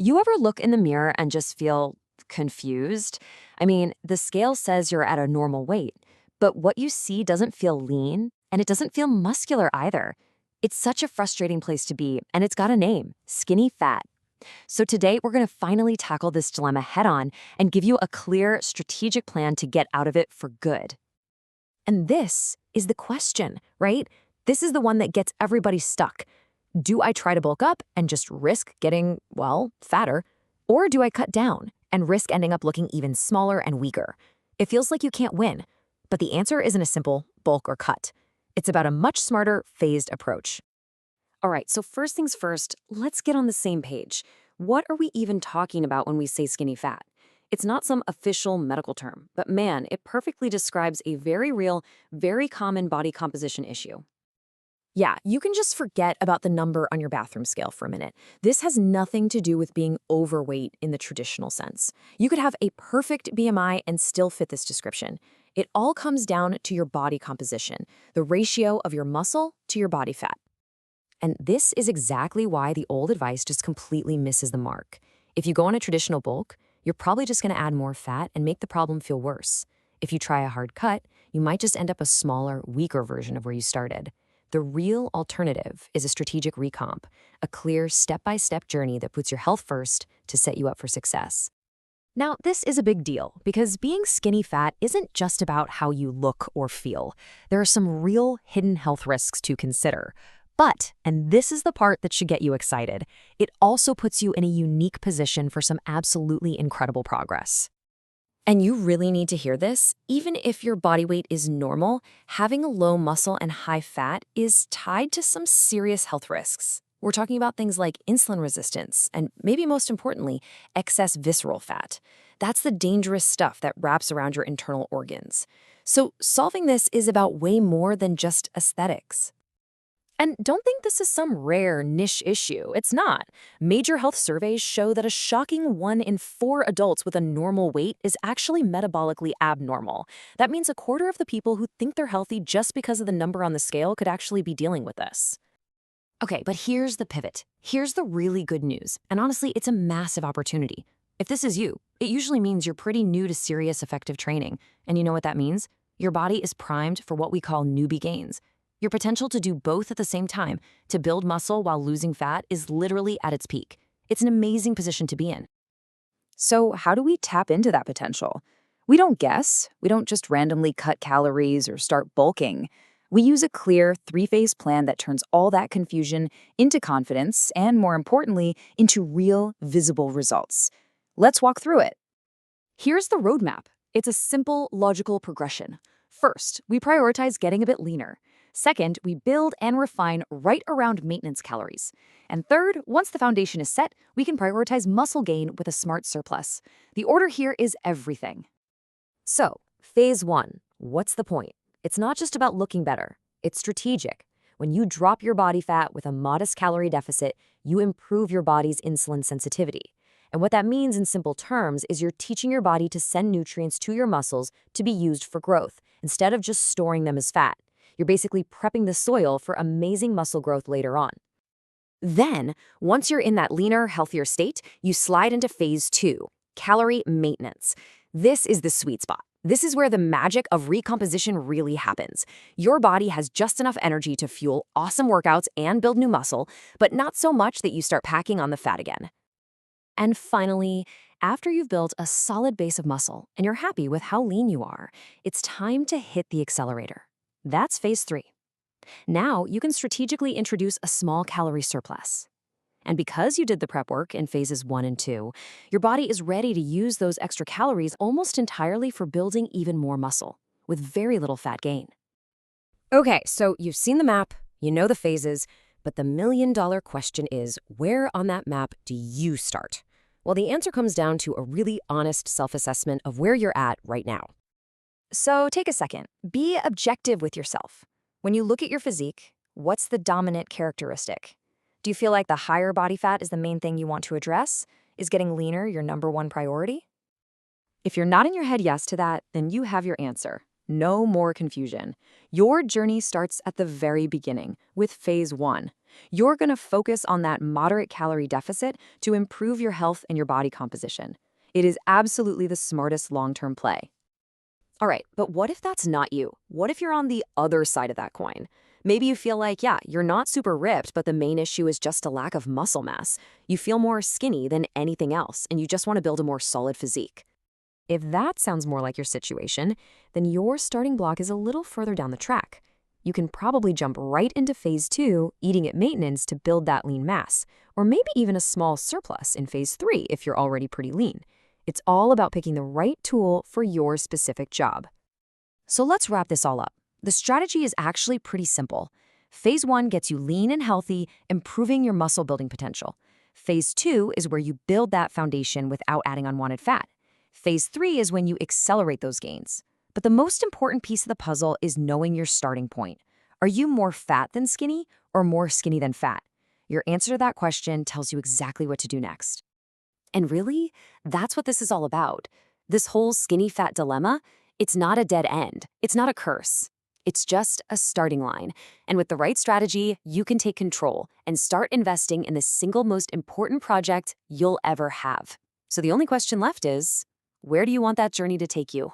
You ever look in the mirror and just feel confused? I mean, the scale says you're at a normal weight, but what you see doesn't feel lean and it doesn't feel muscular either. It's such a frustrating place to be, and it's got a name, skinny fat. So today we're going to finally tackle this dilemma head on and give you a clear, strategic plan to get out of it for good. And this is the question, right? This is the one that gets everybody stuck. Do I try to bulk up and just risk getting, well, fatter? Or do I cut down and risk ending up looking even smaller and weaker? It feels like you can't win. But the answer isn't a simple bulk or cut. It's about a much smarter, phased approach. All right, so first things first, let's get on the same page. What are we even talking about when we say skinny fat? It's not some official medical term, but man, it perfectly describes a very real, very common body composition issue. Yeah, you can just forget about the number on your bathroom scale for a minute. This has nothing to do with being overweight in the traditional sense. You could have a perfect BMI and still fit this description. It all comes down to your body composition, the ratio of your muscle to your body fat. And this is exactly why the old advice just completely misses the mark. If you go on a traditional bulk, you're probably just going to add more fat and make the problem feel worse. If you try a hard cut, you might just end up a smaller, weaker version of where you started. The real alternative is a strategic recomp, a clear step-by-step journey that puts your health first to set you up for success. Now, this is a big deal because being skinny fat isn't just about how you look or feel. There are some real hidden health risks to consider. But, and this is the part that should get you excited, it also puts you in a unique position for some absolutely incredible progress. And you really need to hear this. Even if your body weight is normal, having a low muscle and high fat is tied to some serious health risks. We're talking about things like insulin resistance and, maybe most importantly, excess visceral fat. That's the dangerous stuff that wraps around your internal organs. So solving this is about way more than just aesthetics. And don't think this is some rare niche issue. It's not. Major health surveys show that a shocking 1 in 4 adults with a normal weight is actually metabolically abnormal. That means a quarter of the people who think they're healthy just because of the number on the scale could actually be dealing with this. Okay, but here's the pivot. Here's the really good news. And honestly, it's a massive opportunity. If this is you, it usually means you're pretty new to serious effective training. And you know what that means? Your body is primed for what we call newbie gains. Your potential to do both at the same time, to build muscle while losing fat, is literally at its peak. It's an amazing position to be in. So how do we tap into that potential? We don't guess. We don't just randomly cut calories or start bulking. We use a clear 3-phase plan that turns all that confusion into confidence and, more importantly, into real, visible results. Let's walk through it. Here's the roadmap. It's a simple, logical progression. First, we prioritize getting a bit leaner. Second, we build and refine right around maintenance calories. And third, once the foundation is set, we can prioritize muscle gain with a smart surplus. The order here is everything. So, phase 1, what's the point? It's not just about looking better. It's strategic. When you drop your body fat with a modest calorie deficit, you improve your body's insulin sensitivity. And what that means in simple terms is you're teaching your body to send nutrients to your muscles to be used for growth, instead of just storing them as fat. You're basically prepping the soil for amazing muscle growth later on. Then, once you're in that leaner, healthier state, you slide into phase 2, calorie maintenance. This is the sweet spot. This is where the magic of recomposition really happens. Your body has just enough energy to fuel awesome workouts and build new muscle, but not so much that you start packing on the fat again. And finally, after you've built a solid base of muscle and you're happy with how lean you are, it's time to hit the accelerator. That's phase 3. Now you can strategically introduce a small calorie surplus. And because you did the prep work in phases 1 and 2, your body is ready to use those extra calories almost entirely for building even more muscle, with very little fat gain. Okay, so you've seen the map, you know the phases, but the million-dollar question is, where on that map do you start? Well, the answer comes down to a really honest self-assessment of where you're at right now. So take a second. Be objective with yourself. When you look at your physique, what's the dominant characteristic? Do you feel like the higher body fat is the main thing you want to address? Is getting leaner your #1 priority? If you're nodding your head yes to that, then you have your answer. No more confusion. Your journey starts at the very beginning with phase 1. You're going to focus on that moderate calorie deficit to improve your health and your body composition. It is absolutely the smartest long-term play. All right, but what if that's not you? What if you're on the other side of that coin? Maybe you feel like, yeah, you're not super ripped, but the main issue is just a lack of muscle mass. You feel more skinny than anything else, and you just want to build a more solid physique. If that sounds more like your situation, then your starting block is a little further down the track. You can probably jump right into phase 2, eating at maintenance to build that lean mass, or maybe even a small surplus in phase 3 if you're already pretty lean. It's all about picking the right tool for your specific job. So let's wrap this all up. The strategy is actually pretty simple. Phase 1 gets you lean and healthy, improving your muscle building potential. Phase 2 is where you build that foundation without adding unwanted fat. Phase 3 is when you accelerate those gains. But the most important piece of the puzzle is knowing your starting point. Are you more fat than skinny or more skinny than fat? Your answer to that question tells you exactly what to do next. And really, that's what this is all about. This whole skinny-fat dilemma, it's not a dead end. It's not a curse. It's just a starting line. And with the right strategy, you can take control and start investing in the single most important project you'll ever have. So the only question left is, where do you want that journey to take you?